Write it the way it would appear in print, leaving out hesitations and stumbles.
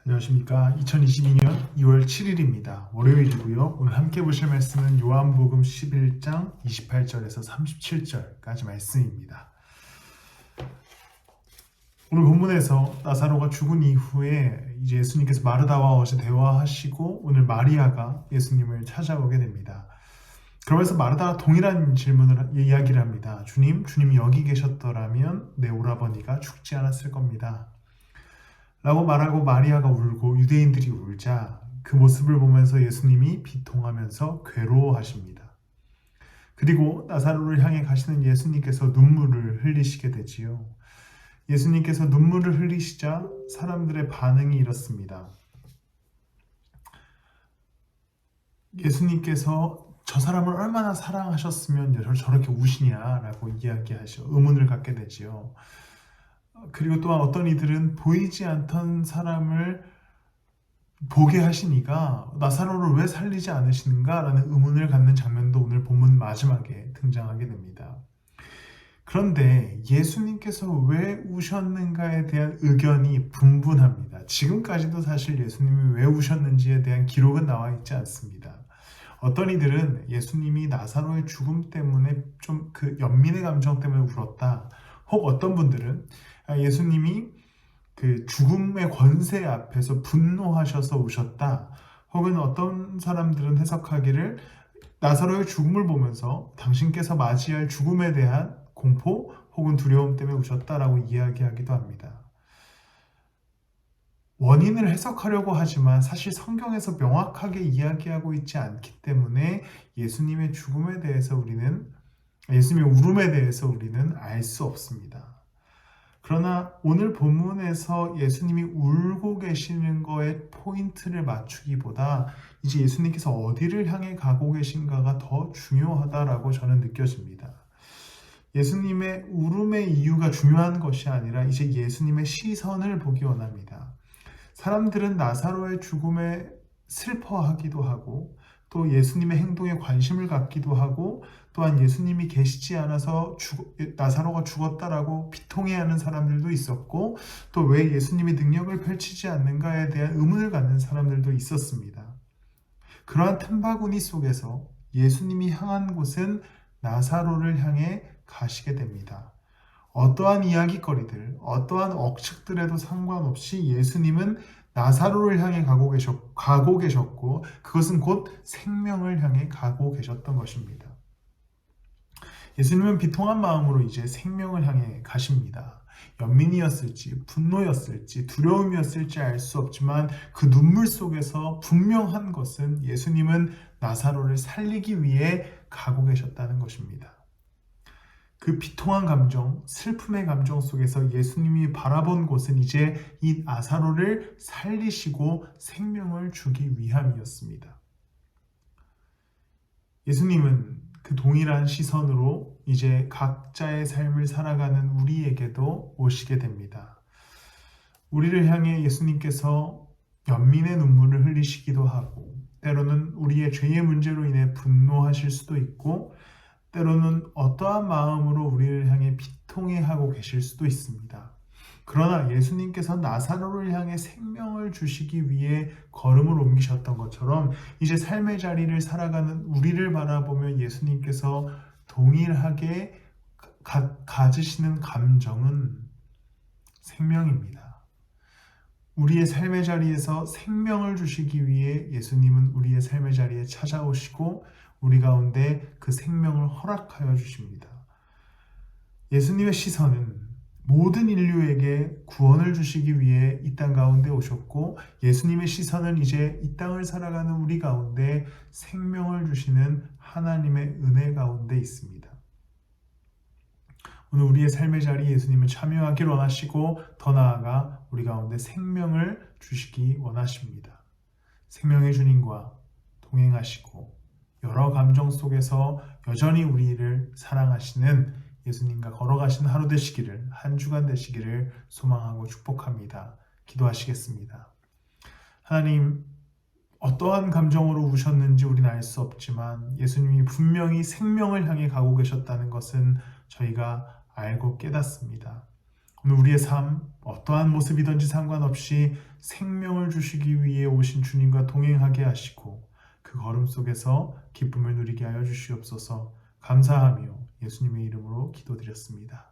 안녕하십니까. 2022년 2월 7일입니다. 월요일이고요. 오늘 함께 보실 말씀은 요한복음 11장 28절에서 37절까지 말씀입니다. 오늘 본문에서 나사로가 죽은 이후에 이제 예수님께서 마르다와 어제 대화하시고 오늘 마리아가 예수님을 찾아오게 됩니다. 그러면서 마르다가 동일한 이야기를 합니다. 주님이 여기 계셨더라면 내 오라버니가 죽지 않았을 겁니다. 라고 말하고 마리아가 울고 유대인들이 울자 그 모습을 보면서 예수님이 비통하면서 괴로워하십니다. 그리고 나사로를 향해 가시는 예수님께서 눈물을 흘리시게 되지요. 예수님께서 눈물을 흘리시자 사람들의 반응이 이렇습니다. 예수님께서 저 사람을 얼마나 사랑하셨으면 저렇게 우시냐라고 이야기하셔 의문을 갖게 되지요. 그리고 또한 어떤 이들은 보이지 않던 사람을 보게 하시니까 나사로를 왜 살리지 않으시는가 라는 의문을 갖는 장면도 오늘 본문 마지막에 등장하게 됩니다. 그런데 예수님께서 왜 우셨는가에 대한 의견이 분분합니다. 지금까지도 사실 예수님이 왜 우셨는지에 대한 기록은 나와 있지 않습니다. 어떤 이들은 예수님이 나사로의 죽음 때문에 좀 그 연민의 감정 때문에 울었다. 혹 어떤 분들은 예수님이 그 죽음의 권세 앞에서 분노하셔서 우셨다. 혹은 어떤 사람들은 해석하기를 나사로의 죽음을 보면서 당신께서 맞이할 죽음에 대한 공포 혹은 두려움 때문에 우셨다라고 이야기하기도 합니다. 원인을 해석하려고 하지만 사실 성경에서 명확하게 이야기하고 있지 않기 때문에 예수님의 울음에 대해서 우리는 알 수 없습니다. 그러나 오늘 본문에서 예수님이 울고 계시는 거에 포인트를 맞추기보다 이제 예수님께서 어디를 향해 가고 계신가가 더 중요하다라고 저는 느껴집니다. 예수님의 울음의 이유가 중요한 것이 아니라 이제 예수님의 시선을 보기 원합니다. 사람들은 나사로의 죽음에 슬퍼하기도 하고 또 예수님의 행동에 관심을 갖기도 하고 또한 예수님이 계시지 않아서 나사로가 죽었다라고 비통해하는 사람들도 있었고 또 왜 예수님이 능력을 펼치지 않는가에 대한 의문을 갖는 사람들도 있었습니다. 그러한 틈바구니 속에서 예수님이 향한 곳은 나사로를 향해 가시게 됩니다. 어떠한 이야기거리들, 어떠한 억측들에도 상관없이 예수님은 나사로를 향해 가고 계셨고 그것은 곧 생명을 향해 가고 계셨던 것입니다. 예수님은 비통한 마음으로 이제 생명을 향해 가십니다. 연민이었을지 분노였을지 두려움이었을지 알 수 없지만 그 눈물 속에서 분명한 것은 예수님은 나사로를 살리기 위해 가고 계셨다는 것입니다. 그 비통한 감정, 슬픔의 감정 속에서 예수님이 바라본 곳은 이제 이 나사로를 살리시고 생명을 주기 위함이었습니다. 예수님은 그 동일한 시선으로 이제 각자의 삶을 살아가는 우리에게도 오시게 됩니다. 우리를 향해 예수님께서 연민의 눈물을 흘리시기도 하고 때로는 우리의 죄의 문제로 인해 분노하실 수도 있고 때로는 어떠한 마음으로 우리를 향해 비통해하고 계실 수도 있습니다. 그러나 예수님께서 나사로를 향해 생명을 주시기 위해 걸음을 옮기셨던 것처럼 이제 삶의 자리를 살아가는 우리를 바라보며 예수님께서 동일하게 가지시는 감정은 생명입니다. 우리의 삶의 자리에서 생명을 주시기 위해 예수님은 우리의 삶의 자리에 찾아오시고 우리 가운데 그 생명을 허락하여 주십니다. 예수님의 시선은 모든 인류에게 구원을 주시기 위해 이 땅 가운데 오셨고 예수님의 시선은 이제 이 땅을 살아가는 우리 가운데 생명을 주시는 하나님의 은혜 가운데 있습니다. 오늘 우리의 삶의 자리에 예수님은 참여하길 원하시고 더 나아가 우리 가운데 생명을 주시기 원하십니다. 생명의 주님과 동행하시고 여러 감정 속에서 여전히 우리를 사랑하시는 예수님과 걸어가시는 하루 되시기를, 한 주간 되시기를 소망하고 축복합니다. 기도하시겠습니다. 하나님, 어떠한 감정으로 우셨는지 우리는 알 수 없지만 예수님이 분명히 생명을 향해 가고 계셨다는 것은 저희가 알고 깨닫습니다. 오늘 우리의 삶, 어떠한 모습이든지 상관없이 생명을 주시기 위해 오신 주님과 동행하게 하시고 그 걸음 속에서 기쁨을 누리게 하여 주시옵소서. 감사하며 예수님의 이름으로 기도드렸습니다.